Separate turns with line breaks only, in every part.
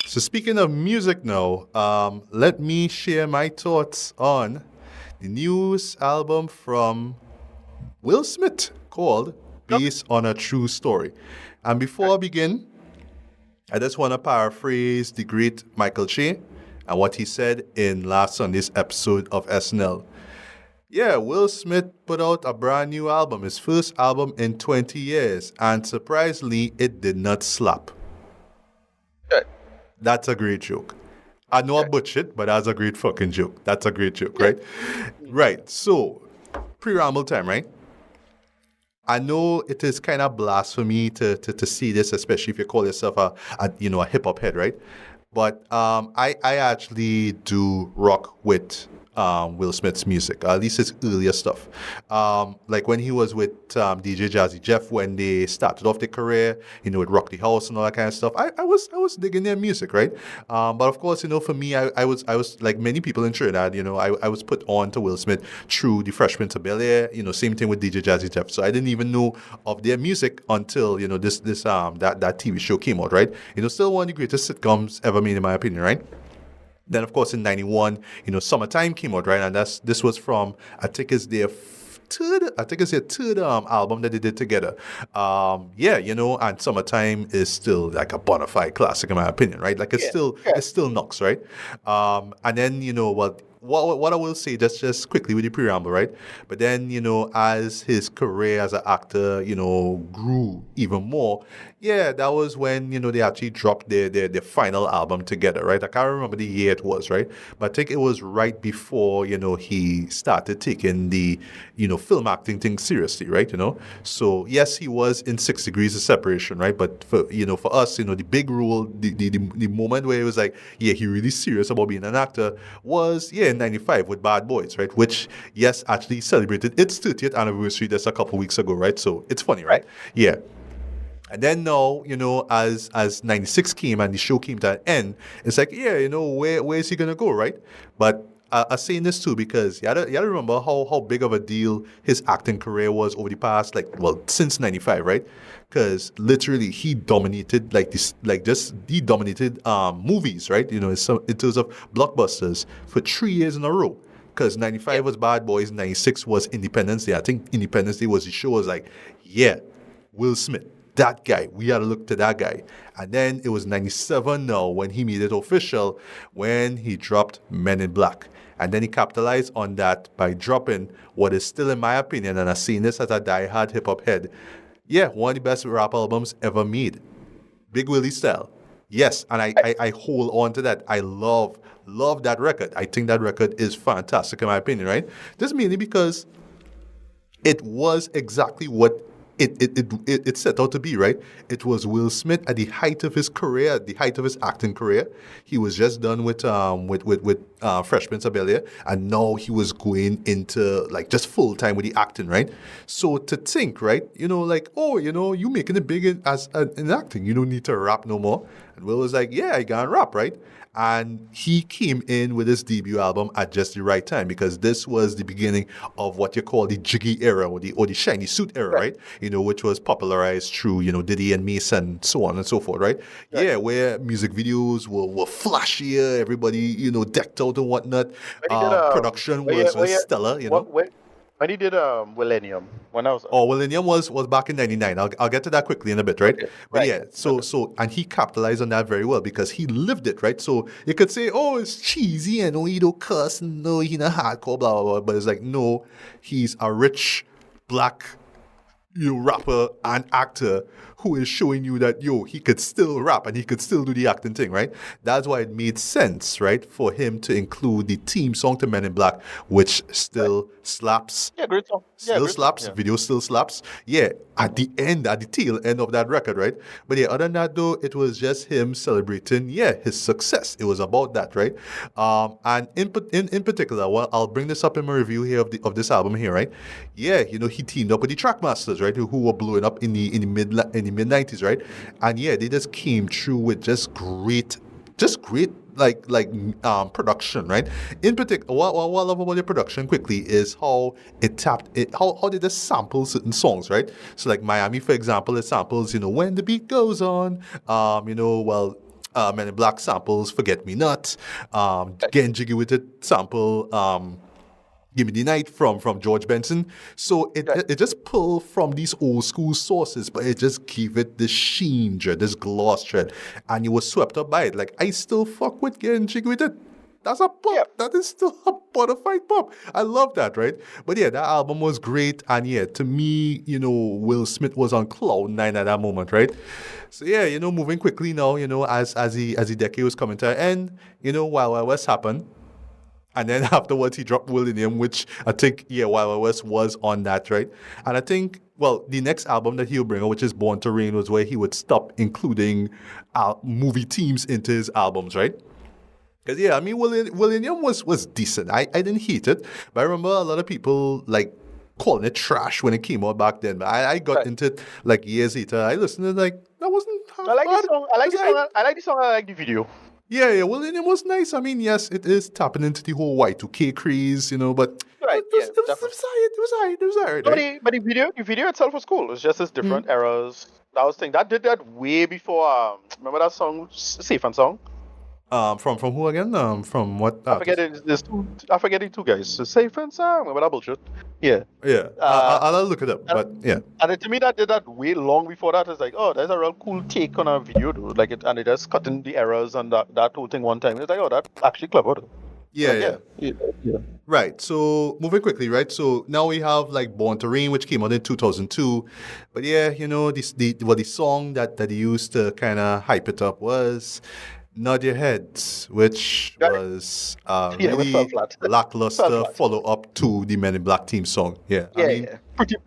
So speaking of music now, let me share my thoughts on the newest album from Will Smith called
Okay.
Based on a True Story. And before I begin, I just want to paraphrase the great Michael Che and what he said in last Sunday's episode of SNL. Yeah, Will Smith put out a brand new album, his first album in 20 years, and surprisingly, it did not slap.
Good.
That's a great joke. I know I
Okay.
butchered it, but that's a great fucking joke. That's a great joke,
Yeah.
right? Right. So, pre-ramble time, right? I know it is kind of blasphemy to see this, especially if you call yourself a hip hop head, right? But I actually do rock with Will Smith's music, at least his earlier stuff. Like when he was with DJ Jazzy Jeff when they started off their career, with Rock the House and all that kind of stuff. I was digging their music, right? But of course, for me, I was like many people in Trinidad, I was put on to Will Smith through the Fresh Prince of Bel-Air, same thing with DJ Jazzy Jeff. So I didn't even know of their music until, that TV show came out, right? Still one of the greatest sitcoms ever made in my opinion, right? Then, of course, in '91, Summertime came out, right? And this was from, I think it's their third album that they did together. And Summertime is still like a bona fide classic in my opinion, right? Like
Yeah. Okay.
it's still knocks, right? And then, what I will say, just quickly with the preamble, right? But then, as his career as an actor, grew even more, yeah, that was when, they actually dropped their final album together, right? I can't remember the year it was, right? But I think it was right before, he started taking the, film acting thing seriously, right? So yes, he was in 6 degrees of separation, right? But for us, the big rule, the moment where it was like, yeah, he really serious about being an actor was, yeah, in '95 with Bad Boys, right? Which, yes, actually celebrated its 30th anniversary just a couple weeks ago, right? So it's funny, right?
Right.
Yeah. And then now, as '96 came and the show came to an end, it's like, yeah, where is he gonna go, right? But I'm saying this too because you gotta remember how big of a deal his acting career was over the past, like, well, since '95, right? Because literally he dominated he dominated movies, right? In terms of blockbusters for 3 years in a row. Because
Yeah.
'95 was Bad Boys, '96 was Independence Day. I think Independence Day was the show was like, yeah, Will Smith, that guy. We got to look to that guy. And then it was '97 now when he made it official when he dropped Men in Black. And then he capitalized on that by dropping what is still, in my opinion, and I've seen this as a diehard hip hop head, yeah, one of the best rap albums ever made. Big Willie style. Yes, and I hold on to that. I love that record. I think that record is fantastic in my opinion, right? Just mainly because it was exactly what it set out to be, right? It was Will Smith at the height of his career, at the height of his acting career. He was just done with Fresh Prince of Bel-Air, and now he was going into like just full time with the acting, right? So to think, right, like, oh, you making it big in acting, you don't need to rap no more. And Will was like, yeah, I got rap, right? And he came in with his debut album at just the right time because this was the beginning of what you call the jiggy era or the shiny suit era,
Right.
right? Which was popularized through, Diddy and Mason, so on and so forth, right?
Right.
Yeah, where music videos were flashier, everybody, decked out and whatnot.
When he did
Production
when
was
you
stellar,
what when he did Millennium when I was
Oh, Millennium was back in '99. I'll get to that quickly in a bit, right?
okay.
But
Right.
yeah, so
Okay.
so and he capitalized on that very well because he lived it, right? So you could say, oh, it's cheesy and no, he don't cuss, and no, he not hardcore, blah blah blah. But it's like, no, he's a rich black rapper and actor who is showing you that he could still rap and he could still do the acting thing, right? That's why it made sense, right, for him to include the theme song to Men in Black, which
Right.
still slaps.
Yeah, great song. Yeah,
Still
great song.
slaps,
Yeah.
video still slaps. Yeah, at the tail end of that record, right? But yeah, other than that though, it was just him celebrating, yeah, his success. It was about that, right? And in particular, well, I'll bring this up in my review here of this album here, right? Yeah, he teamed up with the Trackmasters, right? Who were blowing up in the mid '90s, right? And yeah, they just came through with just great production, right? In particular, what I love about the production quickly is how it tapped it, how they just sample certain songs, right? So like Miami, for example, it samples, when the beat goes on, Men in Black samples Forget Me Not, Getting Jiggy With It sample, Give Me the Night from George Benson. So
Right.
it just pulled from these old school sources, but it just gave it this sheen, dread, this gloss, dread, and you were swept up by it. Like, I still fuck with Getting Jiggy With It. That's a
Yeah.
pop. That is still a bona fide pop. I love that, right? But yeah, that album was great. And yeah, to me, Will Smith was on cloud nine at that moment, right? So yeah, moving quickly now, as the decade was coming to an end, Wild Wild West happened. And then afterwards, he dropped Millennium, which I think, Wild Wild West was on that, right? And I think, well, the next album that he'll bring out, which is Born to Reign, was where he would stop including movie themes into his albums, right? Because, yeah, I mean, Millennium was decent. I didn't hate it, but I remember a lot of people, like, calling it trash when it came out back then. But I got
Right.
into it, like, years later. I listened to it, like, that wasn't half
I like
bad.
the song. I like
It
the
was
song. I like the song. I like the video.
yeah, well, and it was nice. I mean, yes, it is tapping into the whole Y2K craze, but
Right. Yeah.
it was
Definitely.
alright, it was alright,
No,
right?
but the video itself was cool. It's just its different eras. That was thing that did that way before. Remember that song, Safe and Song?
From who again? From what
I forget
artist?
it. There's two. I forget the two guys. So Safe and Song. Remember that bullshit? Yeah.
Yeah,
Uh,
I'll look it up,
and,
but yeah.
and to me, that did that way long before that. It's like, oh, there's a real cool take on a video, dude. Like it, and it just cutting the errors and that whole thing one time. It's like, oh, that's actually clever. Dude.
Yeah,
Like,
yeah.
yeah.
Right. So moving quickly, right? So now we have like Born to Reign, which came out in 2002. But yeah, the song that he used to kind of hype it up was Nod Your Heads, which
Got it.
was
Yeah, it fell
really
flat. Fell
lackluster
flat.
follow up to the Men in Black theme song. Yeah, I
Yeah,
mean,
yeah.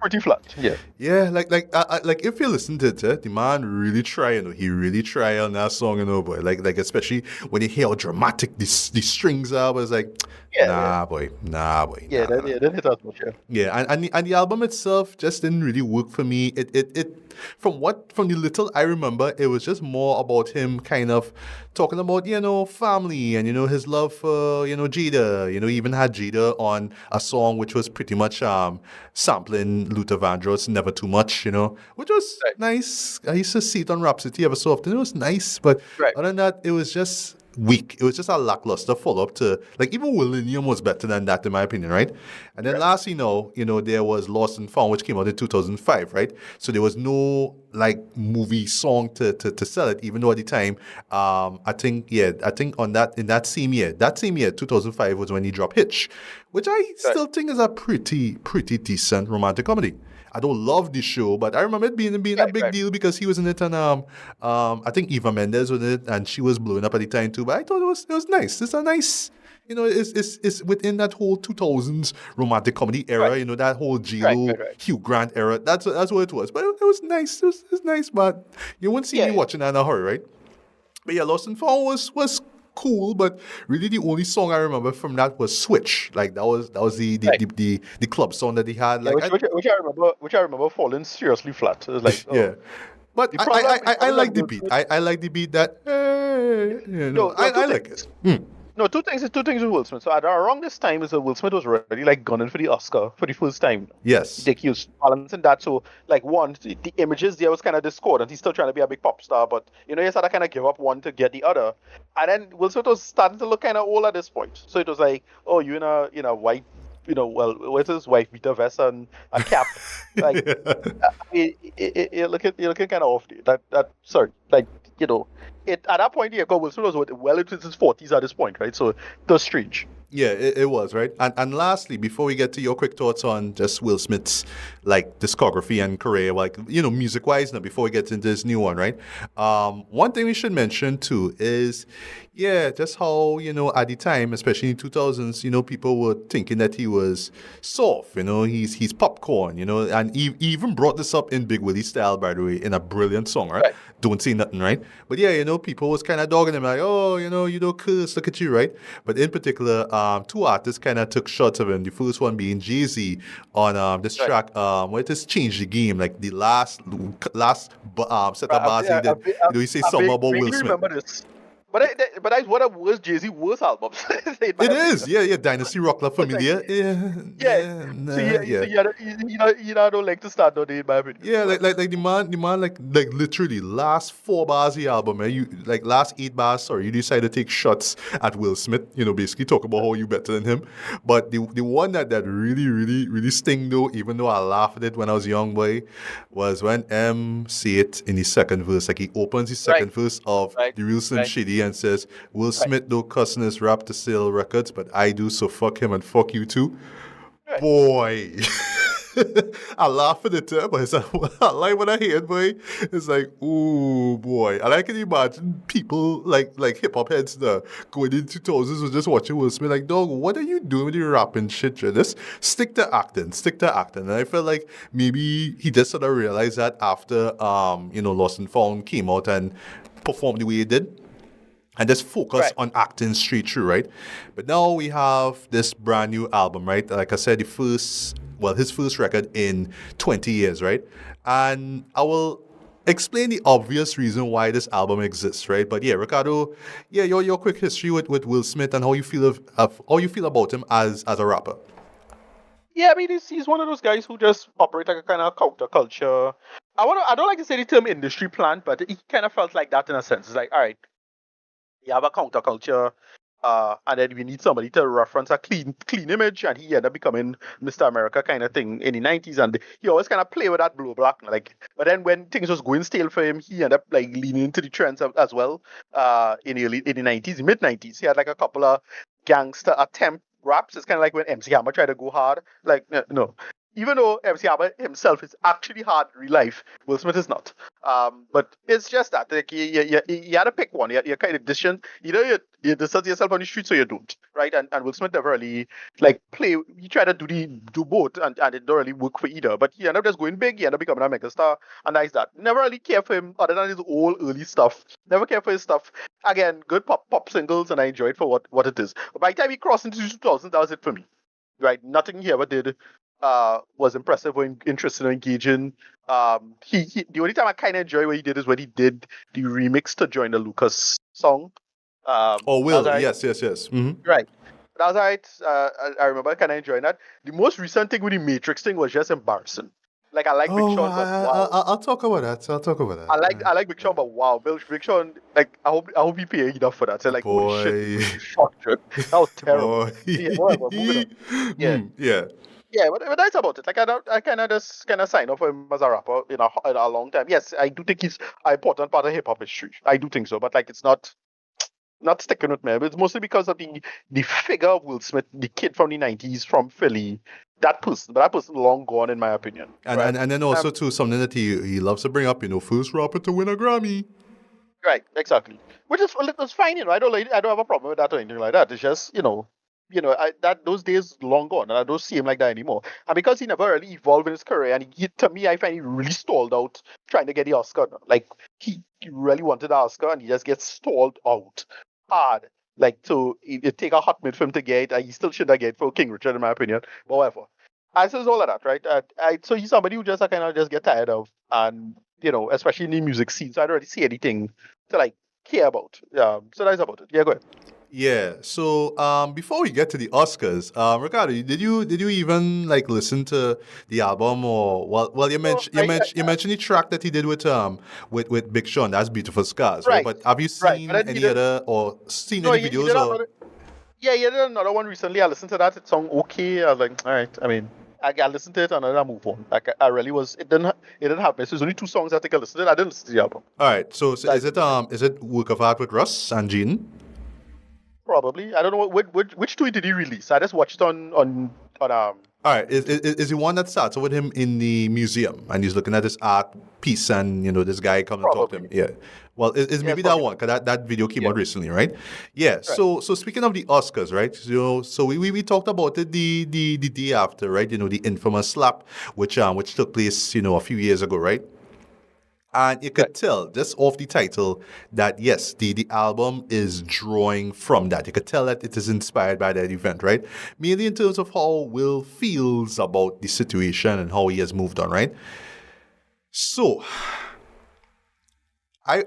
Pretty flat. Yeah.
yeah, like if you listen to it, the man really try, he really try on that song, boy. Like especially when you hear how dramatic the strings are, but it's like,
Yeah,
nah, boy, nah,
Yeah,
nah.
that didn't hit as much. Yeah.
Yeah, and the album itself just didn't really work for me. It from the little I remember, it was just more about him kind of talking about, family and, his love for, Jada. He even had Jada on a song which was pretty much sampling Luther Vandross, Never Too Much, which was
Right.
nice. I used to see it on Rhapsody ever so often. It was nice, but
Right.
other than that, it was just weak. It was just a lackluster follow-up to, like, even Millennium was better than that, in my opinion, right? And then
Right.
last, there was Lost and Found, which came out in 2005, right? So there was no, like, movie song to sell it, even though at the time, I think in that same year, 2005 was when he dropped Hitch, which I still think is a pretty decent romantic comedy. I don't love the show, but I remember it being a big
Right.
deal because he was in it, and I think Eva Mendes was in it, and she was blowing up at the time too. But I thought it was nice. It's a nice, it's within that whole 2000s romantic comedy era.
Right.
That whole J-Lo,
Right.
Hugh Grant era. That's what it was. But it was nice. It was nice, but you wouldn't see me
Yeah.
watching that in a hurry, right? But yeah, Lost and Found was cool, but really the only song I remember from that was Switch. Like that was the club song that he had.
Yeah,
Like
which I remember falling seriously flat. It was like, oh.
yeah. But
The problem- the
I
problem
like the
with-
beat. I like the beat that
No,
I
two
like
things.
it.
No, two things with Will Smith. So around this time is that Will Smith was already like gunning for the Oscar for the first time.
Yes.
Like he was balancing that. So like one, the images there was kind of discordant. He's still trying to be a big pop star, but he had to kind of give up one to get the other. And then Will Smith was starting to look kind of old at this point. So it was like, oh, you in a white, well, what's his wife beater vest and a cap, like. You're looking kind of off. Dude. Sorry, like it at that point, yeah, Will Smith was well into his 40s at this point, right? So that's strange.
Yeah, it was, right? And lastly, before we get to your quick thoughts on just Will Smith's like discography and career, like, music wise now, before we get into this new one, right? One thing we should mention too is, yeah, just how, at the time, especially in 2000s, people were thinking that he was soft, he's popcorn, and he even brought this up in Big Willie Style, by the way, in a brilliant song, right?
Right.
Don't say nothing, right? But yeah, people was kind of dogging him like, oh, you don't curse, look at you, right? But in particular, two artists kind of took shots of him. The first one being Jay-Z on this
Right.
track, what is Change the Game, like the last set of bars he did. He say something about Will Smith.
remember this. but that's one of the worst Jay-Z worst albums, in my
It
opinion.
is, yeah, yeah. Dynasty Rock La
It's like,
Familia, yeah,
yeah.
yeah,
So
nah,
yeah, so
yeah.
you know, don't like to start on it, in my opinion.
Yeah,
But
the man, like literally last 4 bars of the album, man. You like last 8 bars. Sorry, you decide to take shots at Will Smith. Basically talk about how you better than him. But the one that really really really sting though, even though I laughed at it when I was young boy, was when M say it in the second verse. Like he opens the
right,
second verse of
right,
the Real Slim
right,
Shady and says, "Will
right,
Smith don't cuss in his rap to sell records, but I do. So fuck him and fuck you too."
right.
Boy. I laugh at the time, but it's like, I like when I hear it, boy. It's like, ooh, boy. And I can imagine people like hip hop heads going into 2000s was just watching Will Smith like, dog, what are you doing with your rapping shit? Just stick to acting, stick to acting. And I felt like maybe he just sort of realized that after, Lost and Found came out and performed the way he did and just focus
Right.
on acting straight through, right? But now we have this brand new album, right? Like I said, his first record in 20 years, right? And I will explain the obvious reason why this album exists, right? But yeah, Ricardo, yeah, your quick history with Will Smith and how you feel of how you feel about him as a rapper.
Yeah, I mean, he's one of those guys who just operate like a kind of counterculture. I don't like to say the term industry plant, but he kind of felt like that in a sense. It's like, all right, you have a counterculture, and then we need somebody to reference a clean image, and he ended up becoming Mr. America kind of thing in the 90s, and he always kind of play with that blue black, like. But then when things was going stale for him, he ended up like leaning into the trends as well. In the 90s, mid 90s, he had like a couple of gangster attempt raps. It's kind of like when MC Hammer tried to go hard, like no. Even though MC Hammer himself is actually hard in real life, Will Smith is not. But it's just that like you had to pick one. You're kind of distant. Either you distance yourself on the streets or you don't, right? And Will Smith never really like play. He tried to do both, and it don't really work for either. But he ended up just going big. He ended up becoming a megastar, and that's that. Never really care for him other than his old early stuff. Never care for his stuff. Again, good pop singles, and I enjoy it for what it is. But by the time he crossed into 2000, that was it for me. Right? Nothing he ever did was impressive or interesting or engaging. He the only time I kind of enjoy what he did is when he did the remix to Join the Lucas song.
Oh,
That was
Will,
alright.
yes, yes, yes.
Right. That was alright. I remember kind of enjoying that. The most recent thing with the Matrix thing was just embarrassing. Like I like Big
Oh,
Sean, but wow.
I'll talk about that. I'll talk about
I
that.
like I like Big Sean, but wow, Big Sean. Like I hope he paying enough for that. So like, holy shit,
Boy.
fuck, shit. That was terrible.
Boy.
Yeah, whatever. Moving on. Yeah.
Yeah.
Yeah, but that's about it. Like I kind of just kind of sign up for him as a rapper in a long time. Yes, I do think he's an important part of hip hop history. I do think so, but like it's not sticking with me. It's mostly because of the figure of Will Smith, the kid from the 90s from Philly. That person long gone in my opinion.
And,
Right?
and and then also too something that he loves to bring up, first rapper to win a Grammy.
Right, exactly. Which is it's fine, I don't have a problem with that or anything like that. It's just that those days long gone, and I don't see him like that anymore. And because he never really evolved in his career, and to me, I find he really stalled out trying to get the Oscar. Like he really wanted the Oscar, and he just gets stalled out hard. Like so, it take a hot minute for him to get it, and he still should have get it for King Richard, in my opinion. But whatever. And so it's all of that, right? So he's somebody who just I kind of just get tired of, and especially in the music scene. So I don't really see anything to like care about. So that's about it. Yeah, go ahead.
Yeah. So before we get to the Oscars, Ricardo, did you even like listen to the album or well you
So
mentioned you mentioned the track that he did with Big Sean, that's Beautiful Scars, right?
right,
But have you
right. But
seen
then he
any
did.
other or seen
No,
any
he
videos
did
or
another. Yeah, he did another one recently. I listened to that. It sounded okay. I was like, all right. I mean, I listened to it and then I move on. Like I really was. It didn't have me. So there's only two songs I think I listened to. I didn't listen to the album.
all right, so
That
is it Work of Art with Russ and Gene?
probably. I don't know which tweet did he release. I just watched on.
All right, is the one that starts with him in the museum and he's looking at this art piece and this guy comes and talk to him.
Probably.
Yeah, well, it's
Yeah, it's
maybe that
probably
one
that.
because that video came
Yeah.
out recently, right? Yeah.
Right.
So speaking of the Oscars, right? So we talked about it the day after, right? The infamous slap which took place a few years ago, right? And you
Right.
could tell just off the title that yes, the album is drawing from that. You could tell that it is inspired by that event, right? Mainly in terms of how Will feels about the situation and how he has moved on, right? So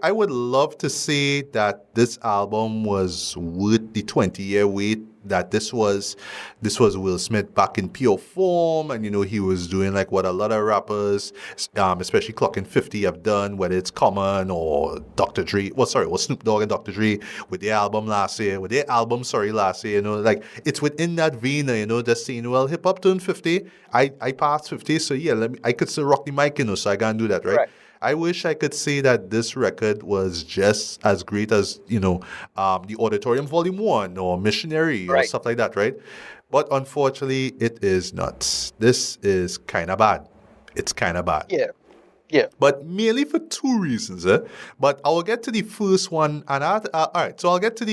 I would love to say that this album was worth the 20-year wait. That this was Will Smith back in pure form, and he was doing like what a lot of rappers, especially clocking 50, have done, whether it's Common or Dr. Dre. Well, sorry, was Snoop Dogg and Dr. Dre with their album last year, last year. Like it's within that vein, just saying, well, hip hop turned 50. I passed 50, so yeah, I could still rock the mic, so I gotta do that, right?
Right.
I wish I could say that this record was just as great as, the Auditorium Volume 1 or Missionary or
Right.
stuff like that, right? But unfortunately, it is not. This is kind of bad. It's kind of bad.
Yeah. Yeah.
But merely for two reasons. But I will get to the first one. And all right, so I'll get to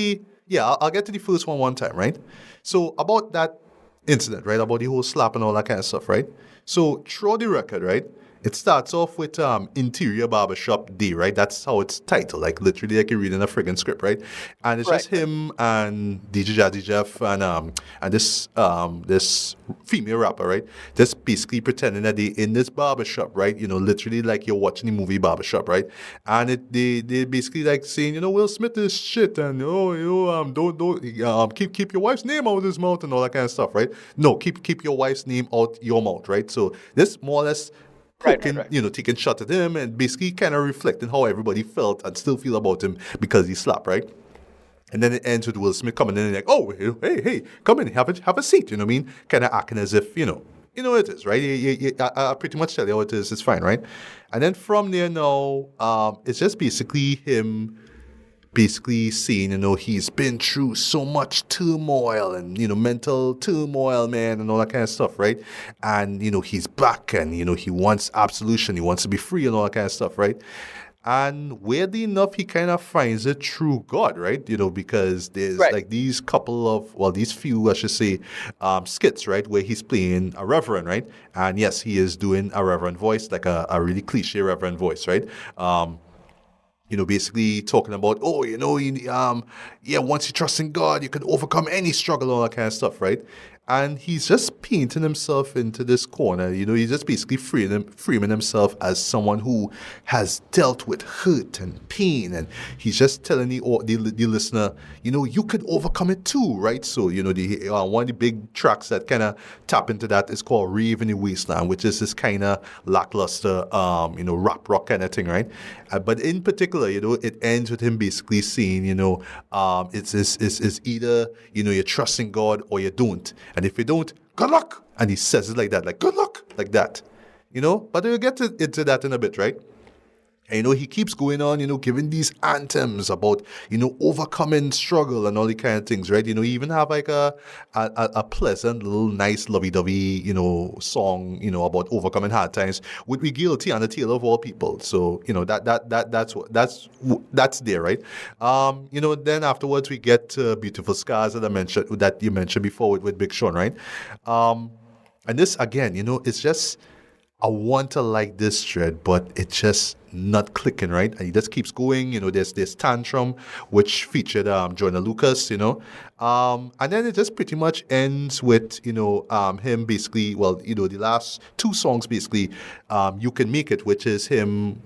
I'll get to the first one time, right? So about that incident, right? About the whole slap and all that kind of stuff, right? So through the record, right? It starts off with Interior Barbershop Day, right? That's how it's titled, like literally like you're reading a friggin' script, right? And it's just
Right.
him and DJ Jazzy Jeff and this female rapper, right? Just basically pretending that they in this barbershop, right? Literally like you're watching the movie Barbershop, right? And they basically like saying, Will Smith is shit, and don't keep your wife's name out of his mouth and all that kind of stuff, right? No, keep your wife's name out your mouth, right? So this more or less
Right.
poking,
Right.
taking shot at him and basically kind of reflecting how everybody felt and still feel about him because he slapped, right? And then it ends with Will Smith coming in and like, oh, hey, come in, have a seat, you know what I mean? Kind of acting as if, it is, right? I pretty much tell you how it is, it's fine, right? And then from there now, it's just basically him basically saying, he's been through so much turmoil and, mental turmoil, man, and all that kind of stuff, right? And, he's back and, he wants absolution, he wants to be free and all that kind of stuff, right? And weirdly enough, he kind of finds it through God, right? Because there's
Right.
like these these few, I should say, skits, right? Where he's playing a reverend, right? And yes, he is doing a reverend voice, like a really cliche reverend voice, right? Basically talking about, once you trust in God, you can overcome any struggle, all that kind of stuff, right? And he's just painting himself into this corner. He's just basically framing himself as someone who has dealt with hurt and pain. And he's just telling the listener, you could overcome it too, right? So, one of the big tracks that kind of tap into that is called Rave in the Wasteland, which is this kind of lackluster, rap rock kind of thing, right? But in particular, it ends with him basically saying, it's either, you trust in God or you don't. And if you don't, good luck. And he says it like that, like, good luck, like that. But we'll get into that in a bit, right? And, he keeps going on, giving these anthems about, overcoming struggle and all the kind of things, right? You even have like a pleasant little nice lovey-dovey, song, about overcoming hard times with We Guilty and the Tale of All People. So, that's there, right? Then afterwards we get Beautiful Scars that you mentioned before with Big Sean, right? And this again, it's just, I want to like this thread, but it's just not clicking, right? And he just keeps going. There's this Tantrum, which featured Joyner Lucas, and then it just pretty much ends with, him basically, the last two songs basically, You Can Make It, which is him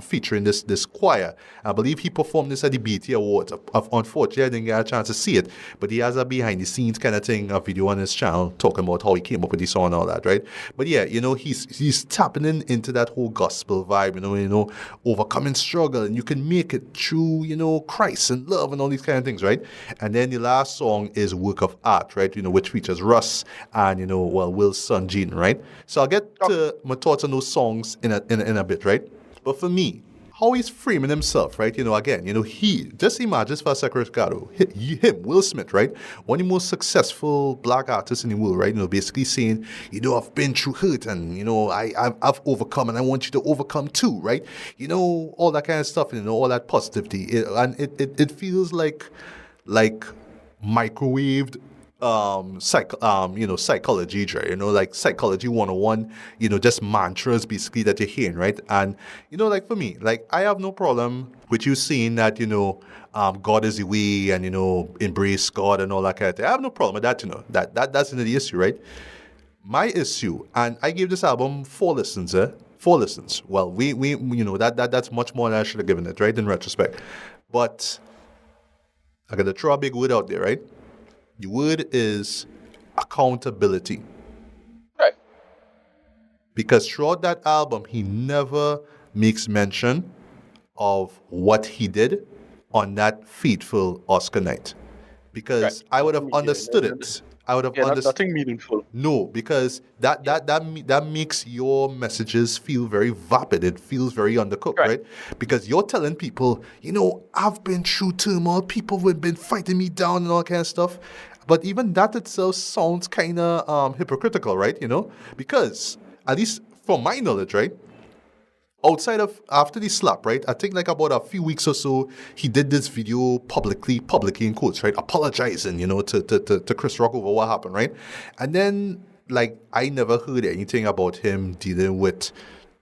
featuring this choir. I believe he performed this at the BT Awards. Unfortunately, I didn't get a chance to see it, but he has a behind the scenes kind of thing, a video on his channel talking about how he came up with the song and all that, right? But yeah, he's tapping into that whole gospel vibe, overcoming struggle, and you can make it through, Christ and love and all these kind of things, right? And then the last song is Work of Art, right? Which features Russ and, Will's son, Gene, right? So I'll get to my thoughts on those songs in a bit, right? But for me, how he's framing himself, right? Again, he, just imagine for a second, Ricardo, him, Will Smith, right? One of the most successful black artists in the world, right? Basically saying, I've been through hurt and, I've overcome and I want you to overcome too, right? All that kind of stuff, all that positivity. It feels like microwaved psychology, like Psychology 101, just mantras basically that you're hearing, right? And, like for me, like I have no problem with you saying that, God is the way and, embrace God and all that kind of thing. I have no problem with that, that's not the issue, right? My issue, and I gave this album 4 listens, 4 listens. Well, we you know that's much more than I should have given it, right? In retrospect, but I got to throw a big word out there, right? The word is accountability.
Right.
Because throughout that album, he never makes mention of what he did on that fateful Oscar night.
Right.
Because I would have understood it. I would have
Yeah,
understood.
nothing meaningful.
No, because that makes your messages feel very vapid. It feels very undercooked,
Right.
right? Because you're telling people, I've been through turmoil. People have been fighting me down and all kind of stuff. But even that itself sounds kind of hypocritical, right? Because at least from my knowledge, right? Outside of after the slap, right? I think like about a few weeks or so, he did this video publicly in quotes, right? Apologizing, to Chris Rock over what happened, right? And then like I never heard anything about him dealing with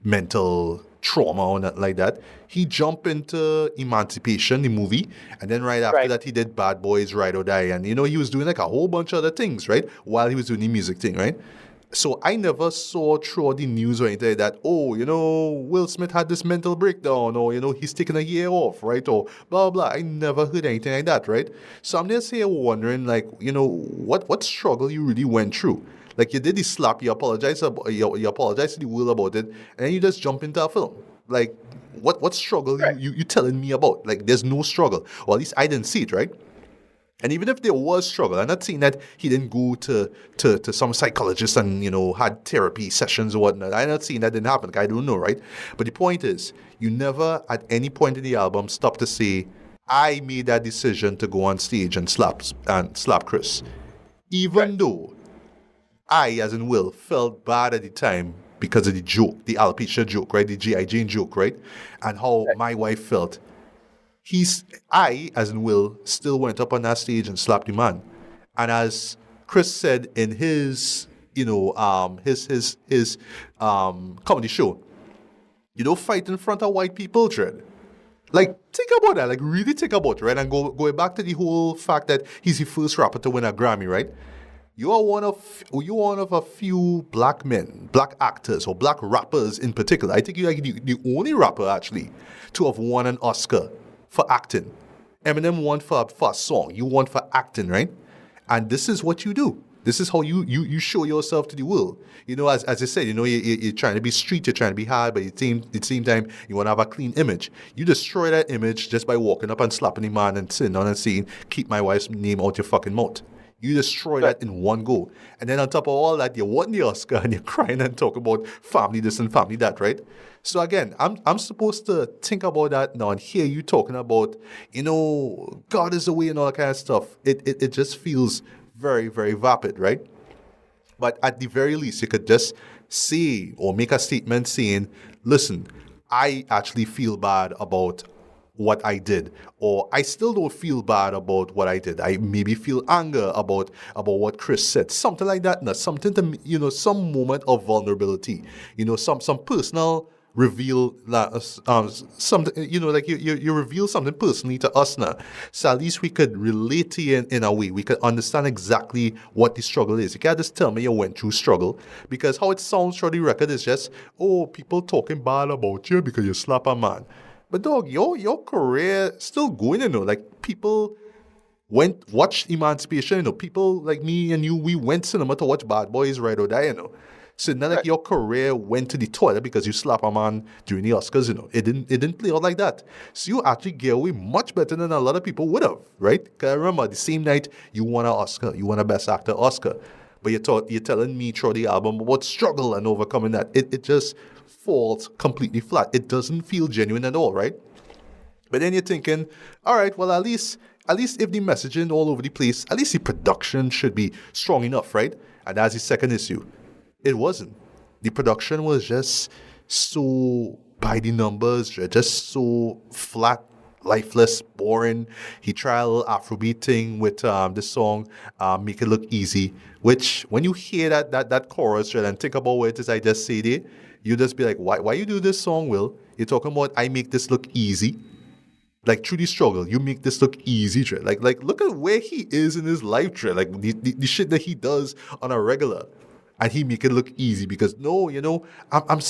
mental trauma or nothing like that. He jumped into Emancipation, the movie, and then right after
Right.
that he did Bad Boys, Ride or Die, and he was doing like a whole bunch of other things, right? While he was doing the music thing, right? So I never saw through the news or anything like that, Will Smith had this mental breakdown, or, he's taking a year off, right? Or blah, blah. I never heard anything like that, right? So I'm just here wondering, like, what struggle you really went through. Like, you did the slap, you apologize to the world about it, and then you just jump into a film. Like, what struggle
Right.
you telling me about? Like, there's no struggle. Or at least I didn't see it, right? And even if there was struggle, I'm not saying that he didn't go to some psychologist and, had therapy sessions or whatnot. I'm not saying that didn't happen. I don't know, right? But the point is, you never at any point in the album stop to say, I made that decision to go on stage and slap Chris. Even though I, as in Will, felt bad at the time because of the joke, the alopecia joke, right? The G.I. Jane joke, right? And how my wife felt. I, as in Will, still went up on that stage and slapped the man. And as Chris said in his, his comedy show, you don't fight in front of white people, Dread. Like, think about that. Like, really think about it, right? And going back to the whole fact that he's the first rapper to win a Grammy, right? You're one of a few black men, black actors, or black rappers in particular. I think you're like the only rapper, actually, to have won an Oscar for acting. Eminem won for a song. You won for acting, right? And this is what you do. This is how you show yourself to the world. As I said, you're trying to be street, you're trying to be hard, but at the same time, you want to have a clean image. You destroy that image just by walking up and slapping the man and sitting down and saying, keep my wife's name out your fucking mouth. You destroy that in one go. And then on top of all that, you won the Oscar and you're crying and talk about family this and family that, right? So again, I'm supposed to think about that now and hear you talking about, God is the way and all that kind of stuff. It just feels very, very vapid, right? But at the very least, you could just say or make a statement saying, listen, I actually feel bad about what I did, or I still don't feel bad about what I did. I maybe feel anger about what Chris said, something like that. Now, something to some moment of vulnerability, some personal reveal, something, like you reveal something personally to us now. So at least we could relate to you in a way. We could understand exactly what the struggle is. You can't just tell me you went through struggle, because how it sounds through the record is just, people talking bad about you because you slap a man. But dog, your career still going, like people watched Emancipation, people like me and you, we went cinema to watch Bad Boys, Ride or Die, So not like your career went to the toilet because you slap a man during the Oscars, It didn't play out like that. So you actually get away much better than a lot of people would have, right? Because I remember the same night you won an Oscar, you won a Best Actor Oscar. But you're telling me through the album about struggle and overcoming that. It just falls completely flat. It doesn't feel genuine at all, right? But then you're thinking, all right, well, at least if the messaging all over the place, at least the production should be strong enough, right? And that's the second issue. It wasn't. The production was just so by the numbers, just so flat, lifeless, boring. He tried a little Afrobeat thing with the song Make It Look Easy, which when you hear that chorus and think about what it is I just said there, you just be like, why you do this song, Will? You're talking about I make this look easy. Like, through the struggle, you make this look easy, Dre. Like look at where he is in his life, Dre. Like, the shit that he does on a regular. And he make it look easy because no, I'm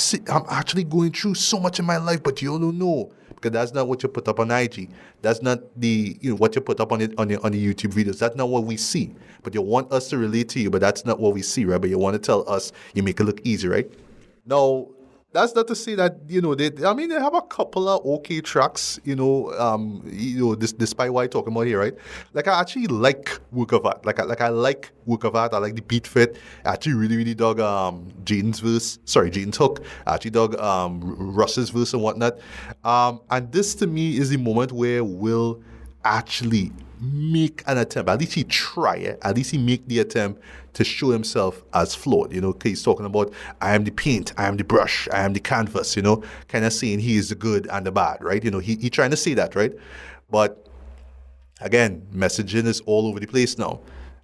actually going through so much in my life, but you don't know because that's not what you put up on IG. That's not the what you put up on it on the YouTube videos. That's not what we see. But you want us to relate to you, but that's not what we see, right? But you want to tell us you make it look easy, right? Now, that's not to say that I mean they have a couple of okay tracks, despite what I'm talking about here, right? Like I actually like Work of Art, like I like Work of Art. I like the beat fit. I actually really dug Jaden's hook. I actually dug Russ's verse and whatnot. And this to me is the moment where Will actually make an attempt. At least he try it. At least he make the attempt to show himself as flawed. He's talking about I am the paint, I am the brush, I am the canvas. Kind of saying he is the good and the bad, right? He trying to say that, right? But again, messaging is all over the place now.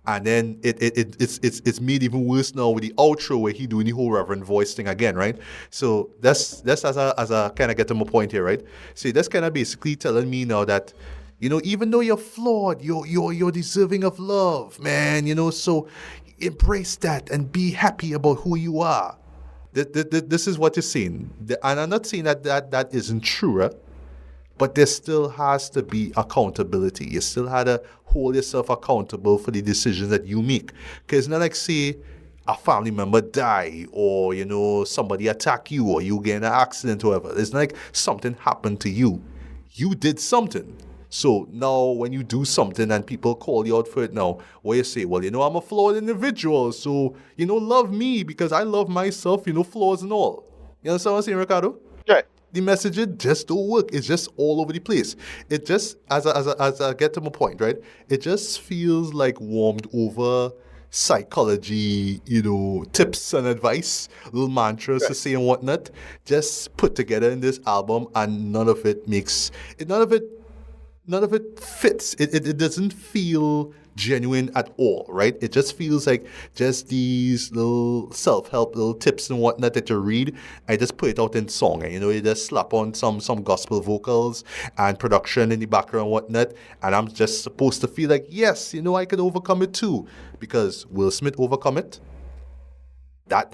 And then it's made even worse now with the outro where he doing the whole reverend voice thing again, right? So that's as a kind of get to my point here, right? So that's kind of basically telling me now that even though you're flawed, you're deserving of love, man. So embrace that and be happy about who you are. This is what you're saying, and I'm not saying that isn't true, right? But there still has to be accountability. You still had to hold yourself accountable for the decisions that you make. Because it's not like, say, a family member die or, somebody attack you or you get in an accident or whatever. It's not like something happened to you. You did something. So now when you do something and people call you out for it now, what you say, well, I'm a flawed individual. So, love me because I love myself, flaws and all. You understand what I'm saying, Ricardo?
Yeah.
The messages just don't work. It's just all over the place. It just, as I get to my point, right? It just feels like warmed over psychology, tips and advice, little mantras to say and whatnot, just put together in this album, and none of it fits. It doesn't feel genuine at all, right? It just feels like just these little self-help little tips and whatnot that you read. I just put it out in song, and you just slap on some gospel vocals and production in the background and whatnot, and I'm just supposed to feel like, yes, I could overcome it too, because Will Smith overcome it. Cause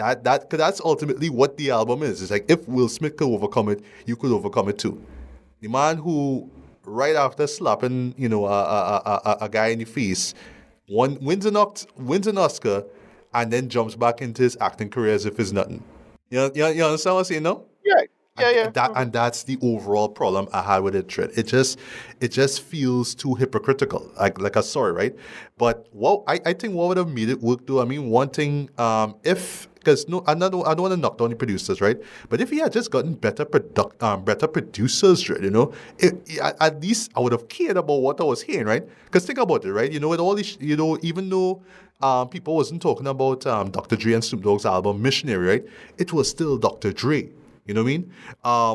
that's ultimately what the album is. It's like, if Will Smith could overcome it, you could overcome it too. The man who, right after slapping, a guy in the face, wins an Oscar, and then jumps back into his acting career as if it's nothing. You understand what I'm saying, no?
Yeah.
And that's the overall problem I had with it, Tred. It just feels too hypocritical, like a sorry, right? But I think what would have made it work though, I mean, one thing, because I don't want to knock down the producers, right? But if he had just gotten better producers, right, at least I would have cared about what I was hearing, right? Because think about it, right? With all this, even though people wasn't talking about Dr. Dre and Snoop Dogg's album Missionary, right? It was still Dr. Dre. You know what I mean?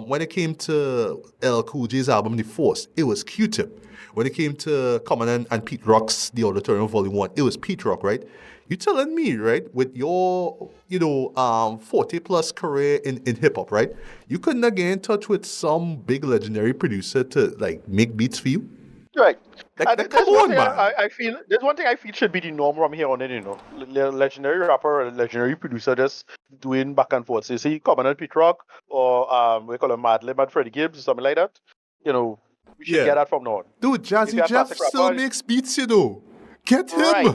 When it came to LL Cool J's album The Force, it was Q-Tip. When it came to Common and Pete Rock's The Auditorium Volume 1, it was Pete Rock, right? You telling me, right, with your, 40-plus career in hip-hop, right, you couldn't get in touch with some big legendary producer to, make beats for you?
Right.
Come on, man.
I feel there's one thing I feel should be the norm from here on in. Legendary rapper or legendary producer just doing back and forth. So you see, Common and Pete Rock, or we call him Madlib and Freddie Gibbs, or something like that. We should get that from now on.
Dude, Jazzy Jeff still makes beats, Get him.
Right.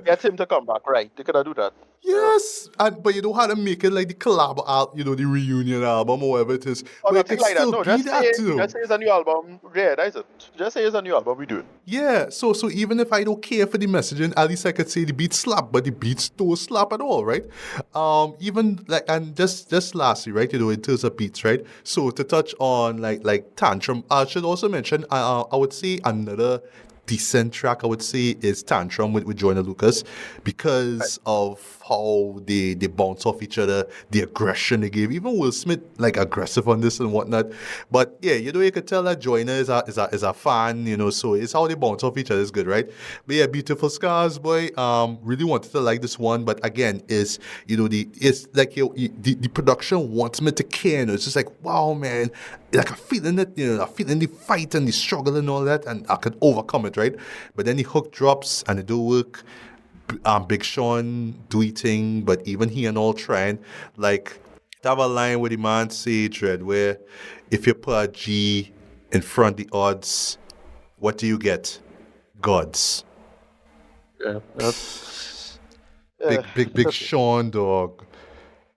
Get him to come back. Right. They could do that.
Yes, but you don't have to make it like the collab album, the reunion album or whatever it is.
Oh,
but
nothing like that. No, just say
too.
it's a new album. Yeah, that's it. Just say it's a new album. We do it.
Yeah, so even if I don't care for the messaging, at least I could say the beats slap, but the beats don't slap at all, right? Even and just lastly, right? In terms of beats, right? So to touch on like Tantrum, I should also mention I would say another decent track I would say is Tantrum with Joyner Lucas, because of how they bounce off each other, the aggression they give. Even Will Smith aggressive on this and whatnot. But yeah, you could tell that Joyner is a fan, so it's how they bounce off each other is good, right? But yeah, Beautiful Scars, boy. Really wanted to like this one, but again, the production wants me to care. It's just like, wow, man. I'm feeling it, I'm feeling the fight and the struggle and all that, and I could overcome it, right? But then the hook drops and it don't work. Big Sean do he thing, but even he and all trying like to have a line where the man say Dread where if you put a G in front the odds, what do you get? Gods.
Yeah.
Big Sean dog.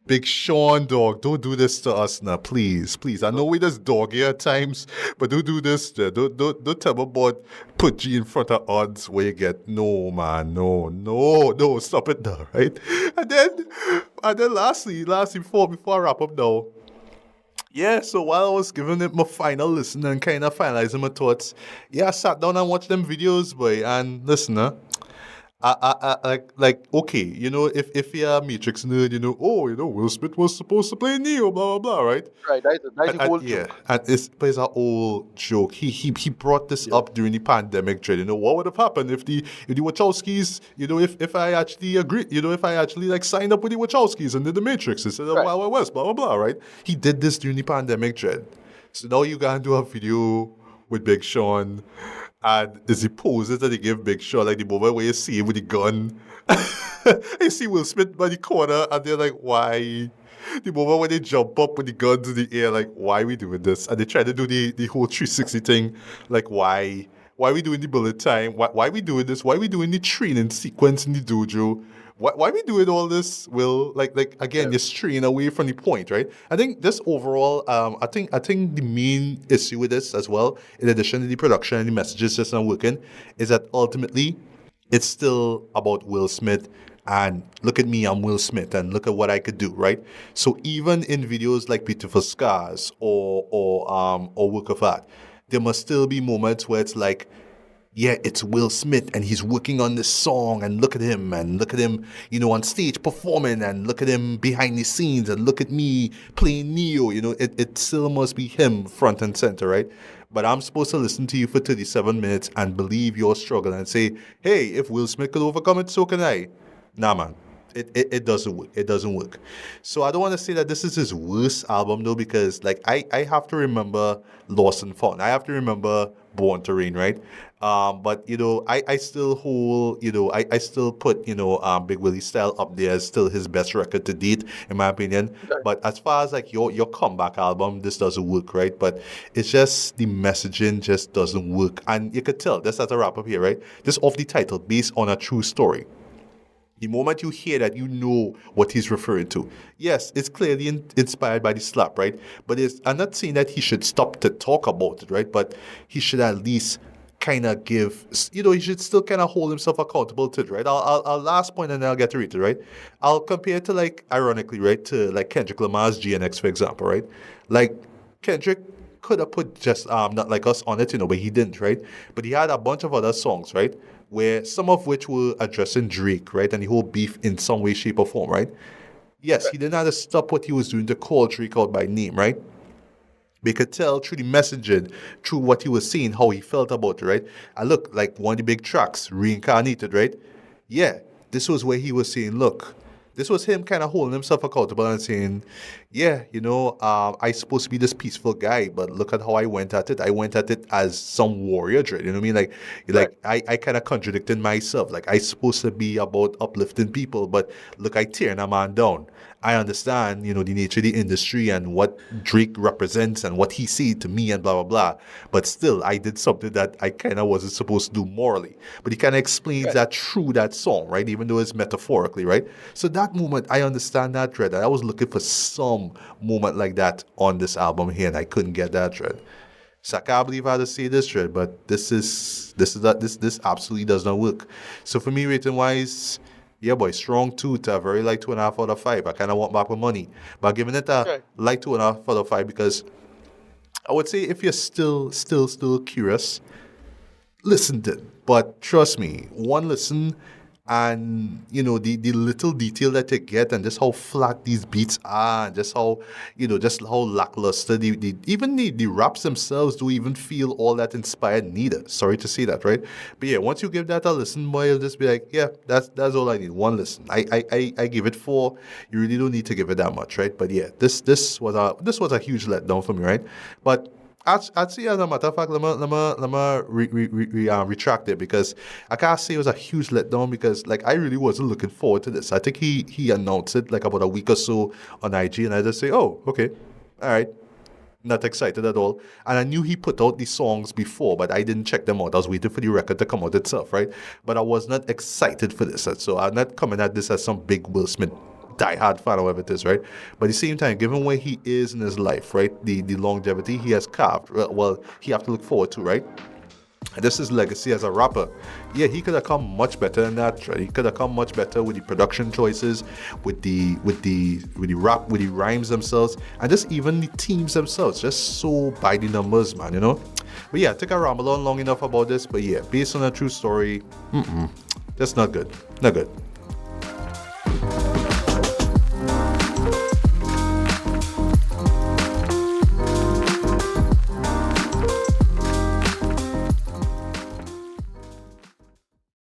Big Sean dog, don't do this to us now, please, please. I know we just doggy at times, but don't do this. Don't tell me about put G in front of odds where you get no man, no, stop it now, right? And then lastly, before I wrap up now, yeah, so while I was giving it my final listen and kind of finalizing my thoughts, yeah, I sat down and watched them videos, boy, and listen, like okay, if you're a Matrix nerd, Will Smith was supposed to play Neo, blah blah blah, right?
Right. That's the whole
Yeah,
joke.
and it's an old joke. He brought this
Yeah.
up during the pandemic trend. What would have happened if the Wachowskis, if I actually agreed, if I actually like signed up with the Wachowskis and did the Matrix instead of
Right.
Wild Wild West, blah blah blah, right? He did this during the pandemic trend. So now you gotta do a video with Big Sean, and is he poses that they give Big Sean like the moment where you see him with the gun. You see Will Smith by the corner, and they're like, why? The moment when they jump up with the guns in the air, like, why we doing this? And they try to do the whole 360 thing, like, why? Why we doing the bullet time? Why we doing this? Why we doing the training sequence in the dojo? Why we doing all this? Will like again,
Yeah.
you're straying away from the point, right? I think this overall, I think the main issue with this as well, in addition to the production and the messages just not working, is that ultimately it's still about Will Smith and look at me, I'm Will Smith, and look at what I could do, right? So even in videos like Beautiful Scars or Work of Art, there must still be moments where it's like, yeah, it's Will Smith and he's working on this song and look at him on stage performing and look at him behind the scenes and look at me playing Neo, it still must be him front and center, right? But I'm supposed to listen to you for 37 minutes and believe your struggle and say, hey, if Will Smith could overcome it, so can I. Nah, man. It doesn't work. It doesn't work. So I don't want to say that this is his worst album though, because like I have to remember Lost and Found. I have to remember Born to Reign, right? But I still hold, I still put, Big Willie Style up there as still his best record to date, in my opinion.
Right.
But as far as like your comeback album, this doesn't work, right? But it's just the messaging just doesn't work. And you could tell, that's as a wrap up here, right? This off the title, based on a true story. The moment you hear that, you know what he's referring to. Yes, it's clearly inspired by the slap, right? But I'm not saying that he should stop to talk about it, right? But he should at least kind of give, he should still kind of hold himself accountable to it, right? I'll last point and then I'll get to read it, right? I'll compare it to, like, ironically, right, to like Kendrick Lamar's GNX, for example, right? Like, Kendrick could have put just Not Like Us on it, but he didn't, right? But he had a bunch of other songs, right? Where some of which were addressing Drake, right? And the whole beef in some way, shape, or form, right? Yes, he didn't have to stop what he was doing to call Drake out by name, right? They could tell through the messaging, through what he was saying, how he felt about it, right? And look, like one of the big tracks, Reincarnated, right? Yeah, this was where he was saying, look, this was him kind of holding himself accountable and saying, yeah, I supposed to be this peaceful guy, but look at how I went at it. I went at it as some warrior dread. You know what I mean? Like I kind of contradicted myself. Like I supposed to be about uplifting people, but look, I tearing a man down. I understand, the nature of the industry and what Drake represents and what he said to me and blah, blah, blah. But still, I did something that I kind of wasn't supposed to do morally. But he kind of explains
Right.
that through that song, right? Even though it's metaphorically, right? So that moment, I understand that dread. I was looking for some moment like that on this album here, and I couldn't get that dread. So I can't believe I had to say this, dread, but this absolutely does not work. So for me, rating wise, yeah, boy, strong two to a very light 2.5 out of 5. I kind of want back my money, but I'm giving it a
Right.
light 2.5 out of 5 because I would say if you're still curious, listen to it. But trust me, one listen and the little detail that you get and just how flat these beats are and just how just how lackluster the raps themselves do even feel all that inspired neither. Sorry to say that, right? But yeah, once you give that a listen, boy, you'll just be like, yeah, that's all I need. One listen. I give it 4. You really don't need to give it that much, right? But yeah, this was a huge letdown for me, right? But Actually, as a matter of fact, let me retract it because I can't say it was a huge letdown because like I really wasn't looking forward to this. I think he announced it like about a week or so on IG, and I just say, oh, okay, all right, not excited at all. And I knew he put out these songs before, but I didn't check them out. I was waiting for the record to come out itself, right? But I was not excited for this, and so I'm not coming at this as some big Will Smith diehard fan or whatever it is, right? But at the same time, given where he is in his life, right, the longevity he has carved, well, he have to look forward to, right? And this is his legacy as a rapper. Yeah, he could have come much better than that. Right? He could have come much better with the production choices, with the rap, with the rhymes themselves, and just even the teams themselves. Just so by the numbers, man. You know. But yeah, I think I rambled on long enough about this. But yeah, based on a true story, that's not good. Not good.